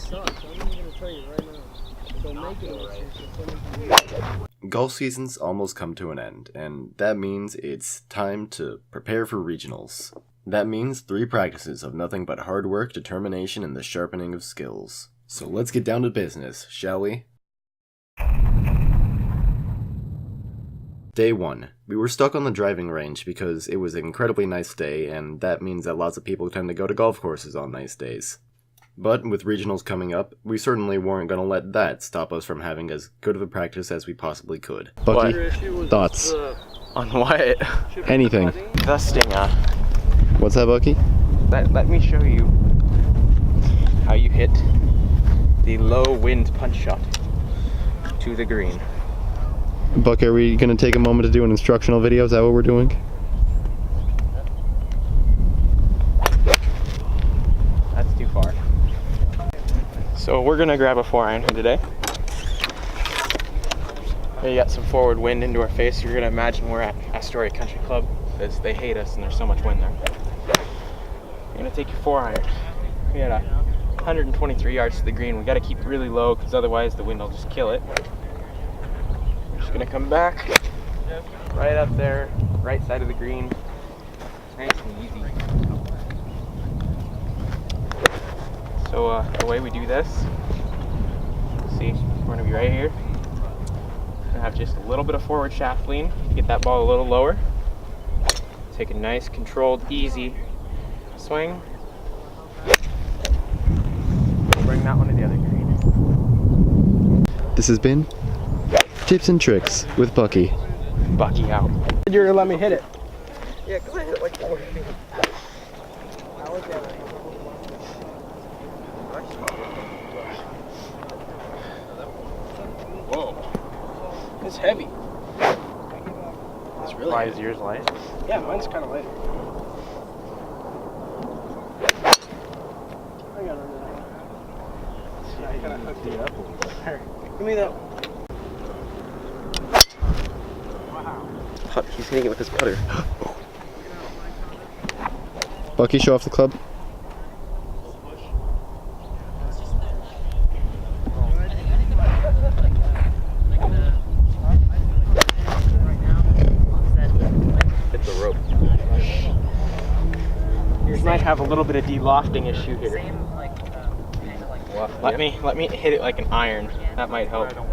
sucks. I'm gonna tell you right now. Don't make it right. Golf season's almost come to an end, and that means it's time to prepare for regionals. That means 3 practices of nothing but hard work, determination, and the sharpening of skills. So let's get down to business, shall we? Day 1. We were stuck on the driving range because it was an incredibly nice day, and that means that lots of people tend to go to golf courses on nice days. But with regionals coming up, we certainly weren't going to let that stop us from having as good of a practice as we possibly could. Bucky, thoughts? On what? Anything. The stinger. What's that, Bucky? Let me show you how you hit the low wind punch shot to the green. Bucky, are we going to take a moment to do an instructional video? Is that what we're doing? That's too far. So we're going to grab a 4-iron today. You got some forward wind into our face. You're going to imagine we're at Astoria Country Club because they hate us and there's so much wind there. You're going to take your 4-iron. We had 123 yards to the green. We got to keep it really low because otherwise the wind will just kill it. We're just going to come back right up there, right side of the green. Nice and easy. So the way we do this, see, we're going to be right here. We're going to have just a little bit of forward shaft lean, get that ball a little lower. Take a nice, controlled, easy swing. Bring that one to the other green. This has been Tips and Tricks with Bucky. Bucky out. You're gonna let me hit it. Yeah, because I hit it like 4 feet. Whoa. It's heavy. It's really Why heavy. is yours light? Yeah, mine's kind of light. I got under that. Yeah, I kind of hooked it up a little bit. Here, give me that. Wow. He's hitting it with his putter. Bucky, show off the club. Hit the rope. Yours might have a little bit of de-lofting issue here. Let me hit it like an iron. That might help. No.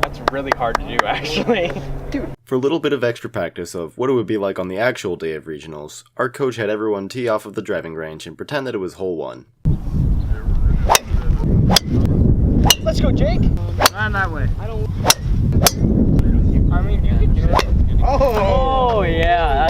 That's really hard to do, actually. Dude. For a little bit of extra practice of what it would be like on the actual day of regionals, our coach had everyone tee off of the driving range and pretend that it was hole 1. Let's go, Jake. Not that way. I mean, you can do it. Oh yeah.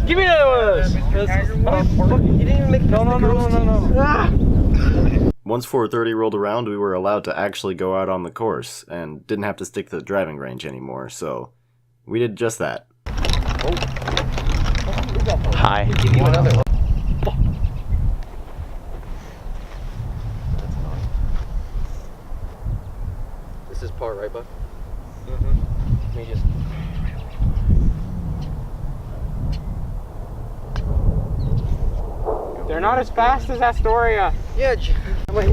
Give me another one of those. You didn't even make No. Once 4:30 rolled around, we were allowed to actually go out on the course and didn't have to stick to the driving range anymore, so we did just that. Hi. Give you another one. This is par, right, Buck? Mm-hmm. Let me just... They're not as fast as Astoria. Yeah,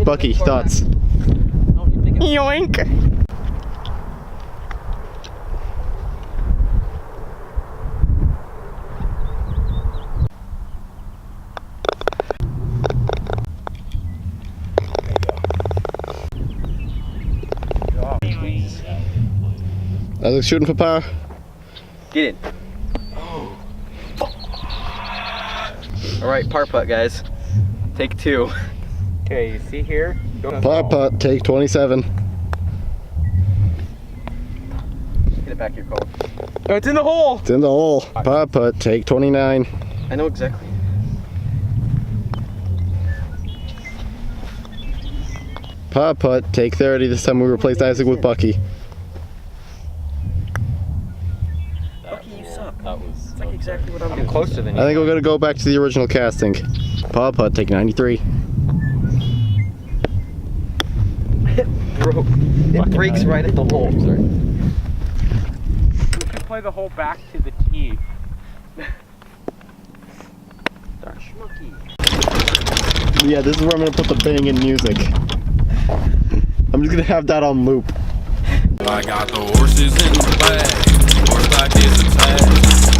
Bucky, thoughts? Yoink. I was shooting for par. Get in. Alright, par putt, guys. Take 2. Okay, you see here? Par putt, take 27. Get it back here, Cole. Oh, it's in the hole. It's in the hole. Par putt, take 29. I know exactly. Par putt, take 30. This time we replaced Isaac with Bucky. Bucky, you suck. It's like exactly what I'm doing. Closer than you. I think we're going to go back to the original casting. Par putt, take 93. It breaks right at the hole. Sorry. We should play the hole back to the tee. Darn schmucky. Yeah, this is where I'm gonna put the banging music. I'm just gonna have that on loop. I got the horses in the bag. Horseback is attached.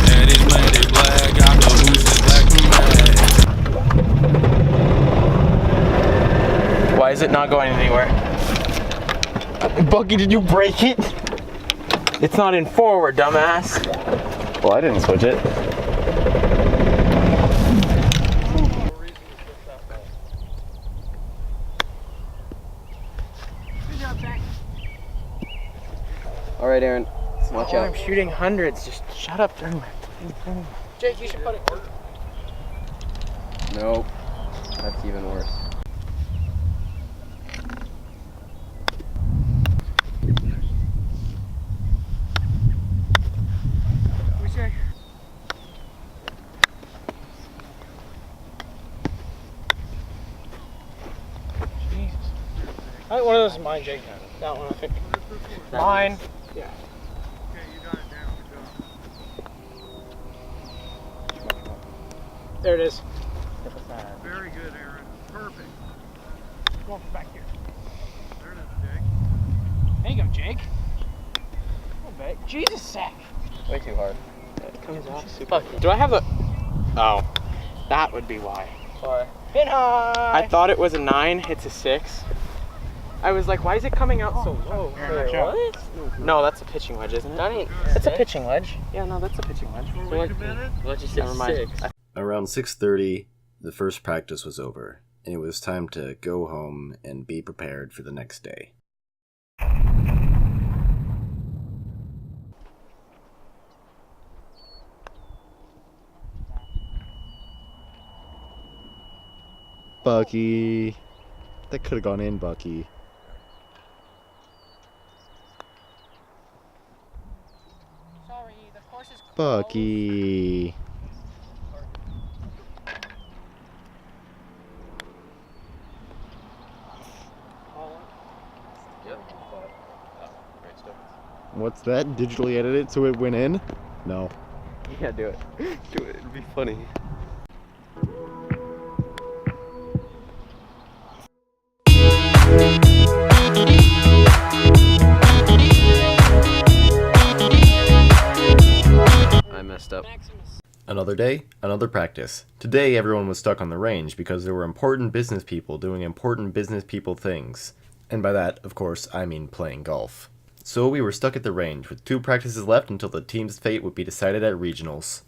That is made it black. Got the horses black and mad. Why is it not going anywhere? Bucky, did you break it? It's not in forward, dumbass. Well, I didn't switch it. All right, Aaron. Watch I'm out. shooting hundreds. Just shut up during my thing. Jake, you should put it. Nope. That's even worse. We say. Jesus. I think one of those is mine, Jake. That one, I think. Mine. Yeah. Okay, you got it down. Good job. There it is. Very good, Aaron. Perfect. Come on, back here. There it is, Jake. There you go, Jake. Come on, back. Jesus, sack. Way too hard. It comes off super. Do I have a? Oh, that would be why. Pin high. I thought it was a 9. It's a 6. I was like, why is it coming out so low? What? No, that's a pitching wedge, isn't it? That ain't. It's a pitching wedge. Yeah, no, that's a pitching wedge. Were we committed? Let's just say Never mind. 6. Around 6:30, the first practice was over, and it was time to go home and be prepared for the next day. Bucky. That could have gone in, Bucky. Sorry, the course is closed. Bucky. What's that? Digitally edited so it went in? No. Yeah, do it. Do it. It'd be funny. I messed up. Another day, another practice. Today everyone was stuck on the range because there were important business people doing important business people things. And by that, of course, I mean playing golf. So we were stuck at the range with 2 practices left until the team's fate would be decided at regionals.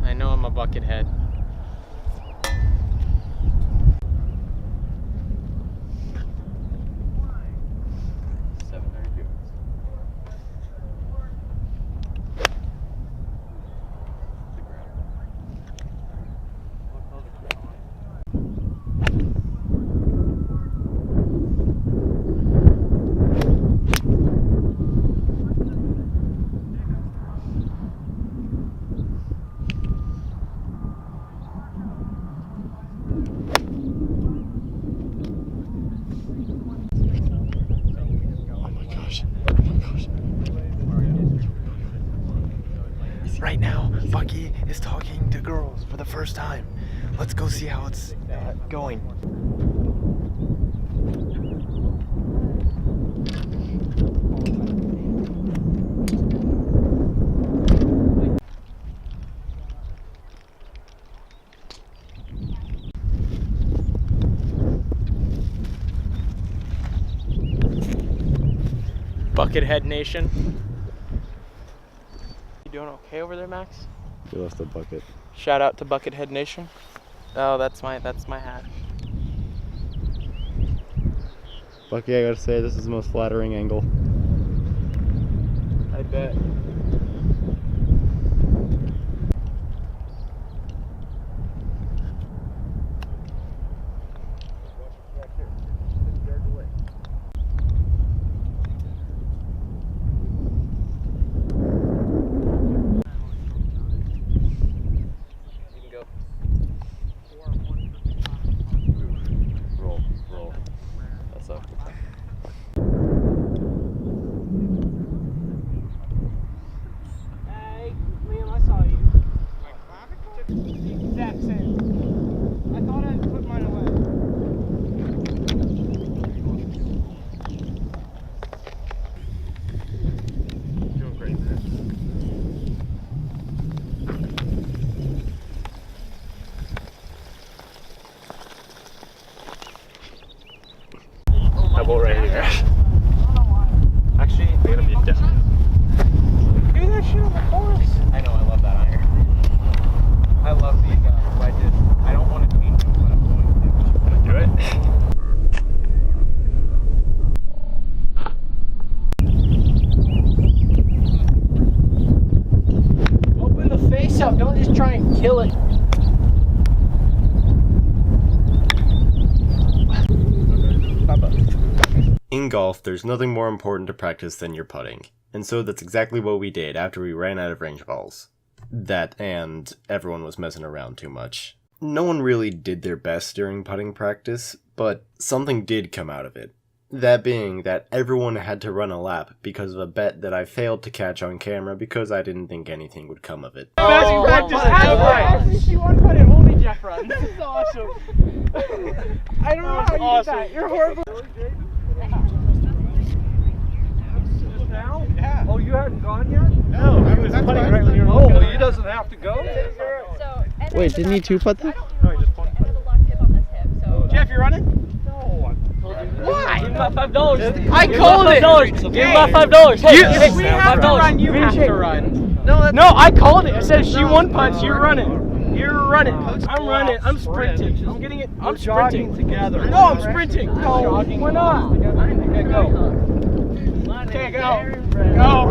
I know I'm a bucket head. Right now, Bucky is talking to girls for the first time. Let's go see how it's going. Buckethead Nation. You doing okay over there, Max? We lost the bucket. Shout out to Buckethead Nation. Oh, that's my hat. Bucky, I gotta say, this is the most flattering angle. I bet. In golf, there's nothing more important to practice than your putting, and so that's exactly what we did after we ran out of range balls. That and everyone was messing around too much. No one really did their best during putting practice, but something did come out of it. That being that everyone had to run a lap because of a bet that I failed to catch on camera because I didn't think anything would come of it. Actually, she won put it. Only Jeff run. This is awesome. I don't know how you did that. You're horrible. Now? Yeah. Oh, you hadn't gone yet? No, I was putting right when you were. Oh, well, he doesn't have to go. Wait, didn't he two putt that? No, he just putt. Jeff, you running? No, I told you. Why? Give me my $5. I called it. Give me my $5. Hey, we have to run. You have to run. No, I called it. I said if she one punts, you're running. You're running. I'm running. I'm sprinting. I'm getting it. I'm sprinting together. No, I'm sprinting. No, we're not. Okay, go. Okay, go. Go.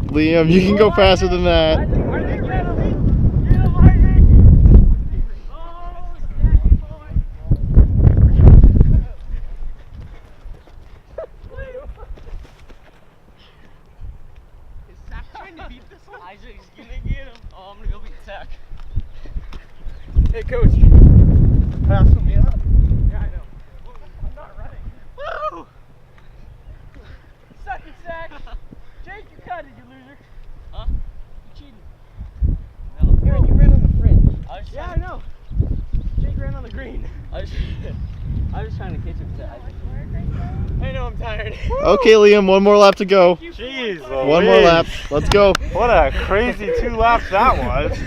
Liam, you can go faster than that. Isaac's gonna get him. Oh, I'm gonna go beat Zach. Hey, coach. Pass me up. Yeah, I know. I'm not running. Woo! Suck it, Zach. Jake, you cut it, you loser. Huh? You cheating. No. Aaron, you ran on the fringe. Yeah, I know. Jake ran on the green. I was trying to catch him to Isaac. I know, I'm tired. Okay, Liam, one more lap to go. Jeez, One more lap. Let's go. What a crazy 2 laps that was.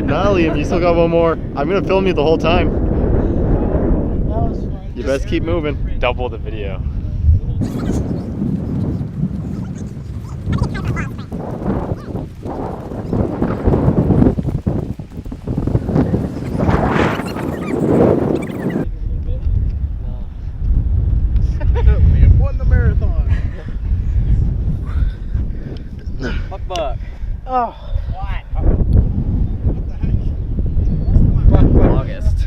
Nah, Liam, you still got one more. I'm gonna film you the whole time. That was fun. You best keep moving. Double the video. Liam won the marathon. Buck. Oh. What? What the heck? Buck. August.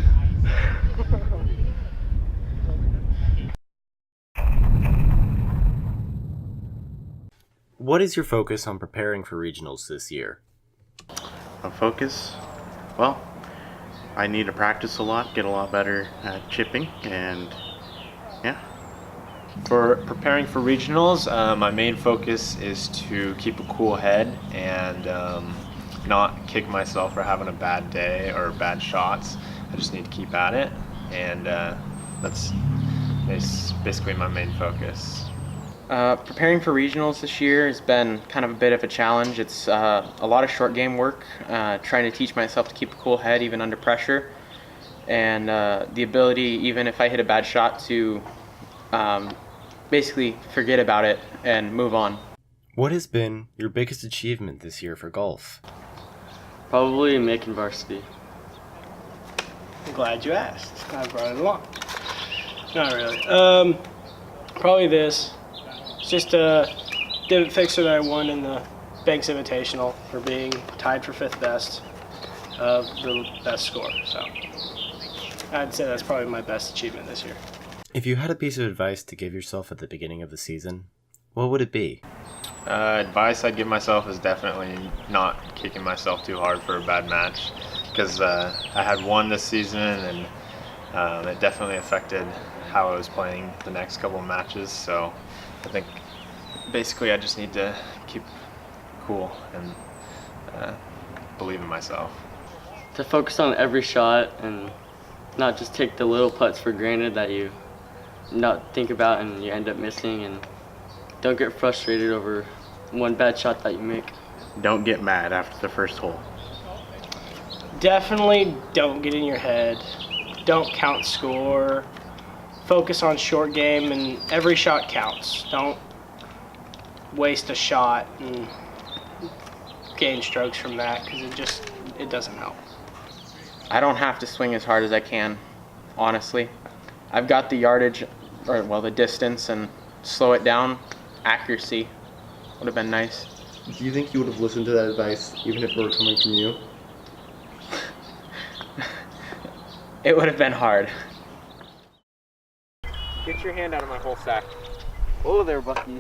What is your focus on preparing for regionals this year? A focus? Well, I need to practice a lot, get a lot better at chipping, and yeah. For preparing for regionals, my main focus is to keep a cool head and not kick myself for having a bad day or bad shots. I just need to keep at it, and that's basically my main focus. Preparing for regionals this year has been kind of a bit of a challenge. It's a lot of short game work, trying to teach myself to keep a cool head even under pressure, and the ability, even if I hit a bad shot, to basically forget about it and move on. What has been your biggest achievement this year for golf? Probably making varsity. I'm glad you asked. I brought it along. Not really. Probably this. It's just didn't fix that I won in the Banks Invitational for being tied for 5th best of the best score. So I'd say that's probably my best achievement this year. If you had a piece of advice to give yourself at the beginning of the season, what would it be? Advice I'd give myself is definitely not kicking myself too hard for a bad match, because I had one this season and it definitely affected how I was playing the next couple of matches. So I think basically I just need to keep cool and believe in myself. To focus on every shot and not just take the little putts for granted that you not think about and you end up missing, and don't get frustrated over one bad shot that you make. Don't get mad after the first hole. Definitely don't get in your head. Don't count score. Focus on short game, and every shot counts. Don't waste a shot and gain strokes from that, because it doesn't help. I don't have to swing as hard as I can, honestly. I've got the yardage, or well, the distance, and slow it down. Accuracy would have been nice. Do you think you would have listened to that advice even if it were coming from you? It would have been hard. Get your hand out of my whole sack. Oh, there, Bucky.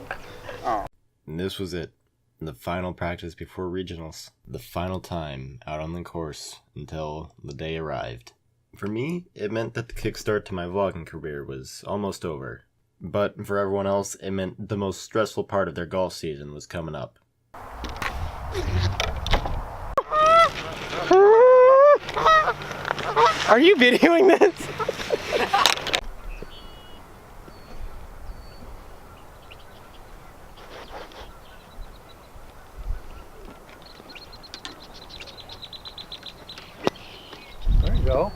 And this was it. The final practice before regionals. The final time out on the course until the day arrived. For me, it meant that the kickstart to my vlogging career was almost over. But for everyone else, it meant the most stressful part of their golf season was coming up. Are you videoing this? There you go.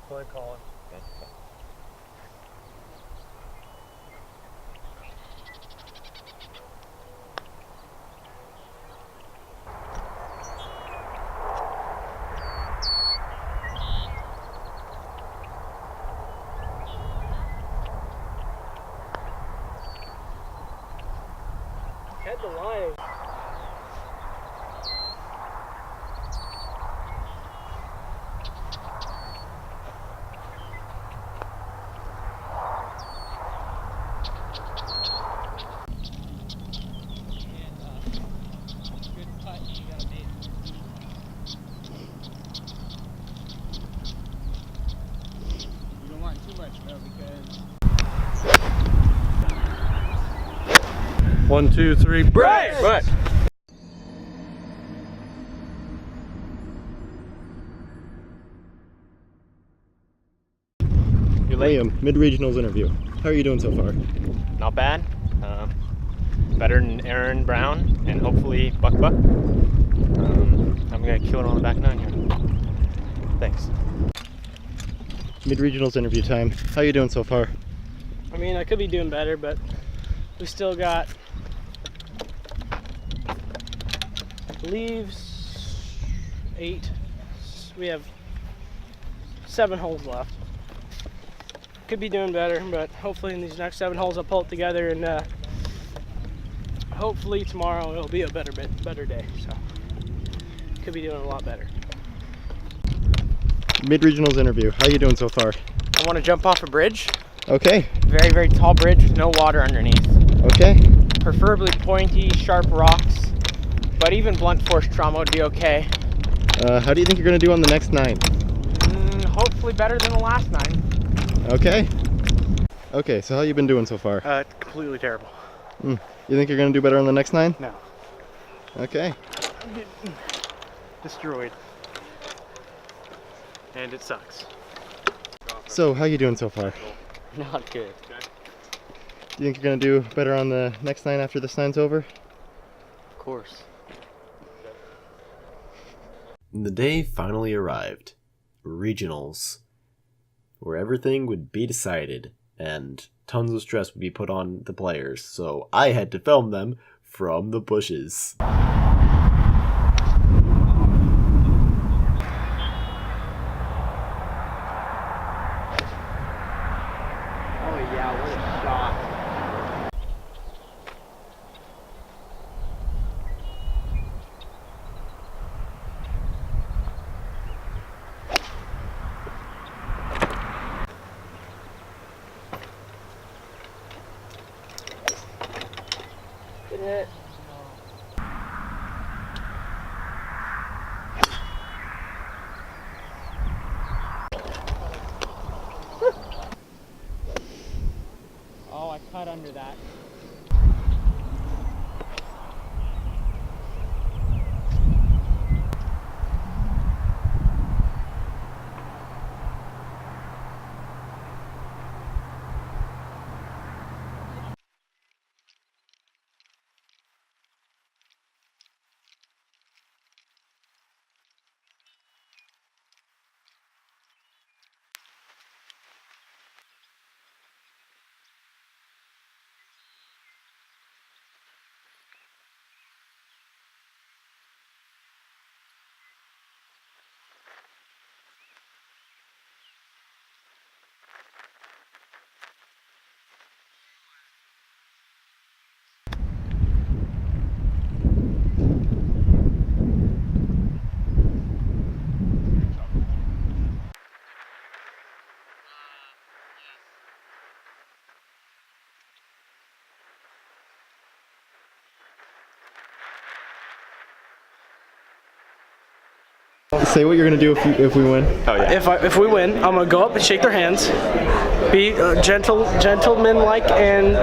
What do I call it? Head the line. You don't want too much though, because 1, 2, 3, break! but you're late. Liam, mid-regionals interview. How are you doing so far? Not bad. Better than Aaron Brown and hopefully Buck. I'm gonna kill it on the back nine here. Thanks. Mid-regionals interview time. How are you doing so far? I mean, I could be doing better, but we still got, I believe, 8. We have 7 holes left. Could be doing better, but hopefully in these next 7 holes I'll pull it together, and hopefully tomorrow it'll be a better day. So could be doing a lot better. Mid-regionals interview. How are you doing so far? I want to jump off a bridge. Okay. Very, very tall bridge with no water underneath. Okay. Preferably pointy, sharp rocks, but even blunt force trauma would be okay. How do you think you're going to do on the next 9? Hopefully better than the last 9. Okay. Okay, so how you been doing so far? Completely terrible. You think you're going to do better on the next 9? No. Okay. I'm getting destroyed. And it sucks. So, how you doing so far? Not good. Do you think you're going to do better on the next 9 after this 9's over? Of course. The day finally arrived. Regionals. Where everything would be decided, and tons of stress would be put on the players, so I had to film them from the bushes. Good hit. Oh, I cut under that. Say what you're gonna do if we win. Oh yeah. If we win, I'm gonna go up and shake their hands, be gentlemanlike and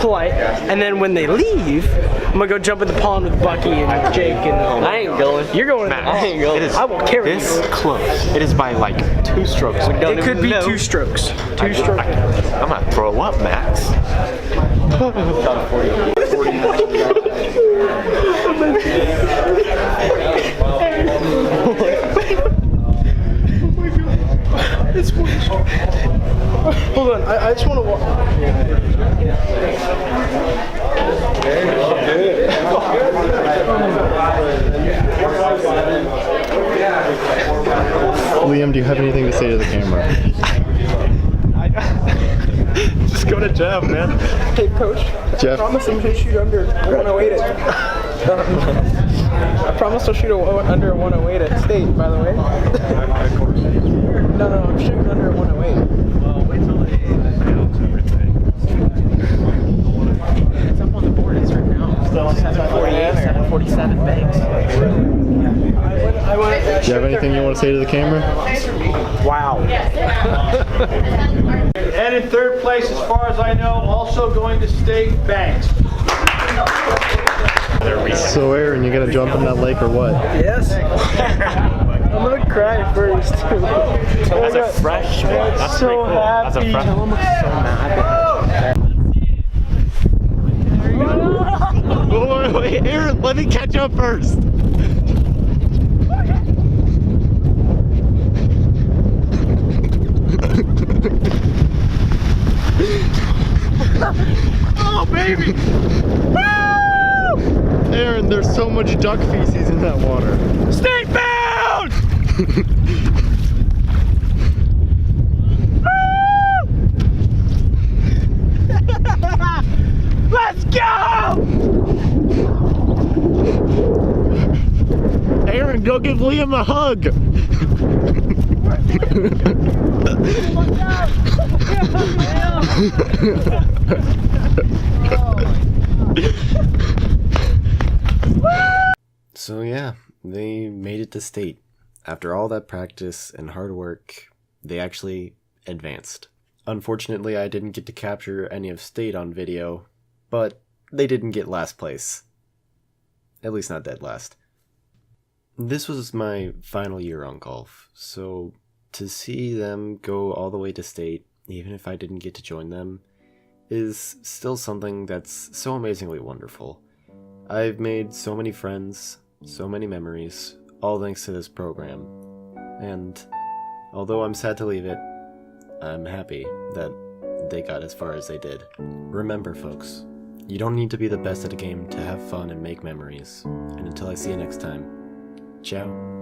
polite, and then when they leave, I'm gonna go jump in the pond with Bucky and Jake and. I ain't going. You're going. Max, I ain't going. it is I will carry this you. close. It is by like 2 strokes. It could be 2 strokes. 2 strokes. I'm gonna throw up, Max. Hold on, I just want to walk. Liam, do you have anything to say to the camera? Just go to Jeff, man. Hey, coach. Jeff. I promise I'm going to shoot under 108 it. I promise I'll shoot under 108 at state, by the way. No, I'm shooting under 108. Well, wait till they announce everything. It's up on the board. It's right now. 748, 747 banks. Do you have anything you want to say to the camera? Wow. And in third place, as far as I know, also going to state, Banks. So Aaron, you gonna jump in that lake or what? Yes. I'm gonna cry first. As a freshman, that's so pretty cool. As a happy. freshman. Wait, Aaron, let me catch up first. Oh, baby! Woo! Aaron, there's so much duck feces in that water. Stay bound! Let's go! Aaron, go give Liam a hug. So yeah, they made it to state. After all that practice and hard work, they actually advanced. Unfortunately, I didn't get to capture any of state on video, but they didn't get last place. At least not dead last. This was my final year on golf, so to see them go all the way to state, even if I didn't get to join them, is still something that's so amazingly wonderful. I've made so many friends, so many memories, all thanks to this program. And although I'm sad to leave it, I'm happy that they got as far as they did. Remember, folks, you don't need to be the best at a game to have fun and make memories. And until I see you next time, ciao.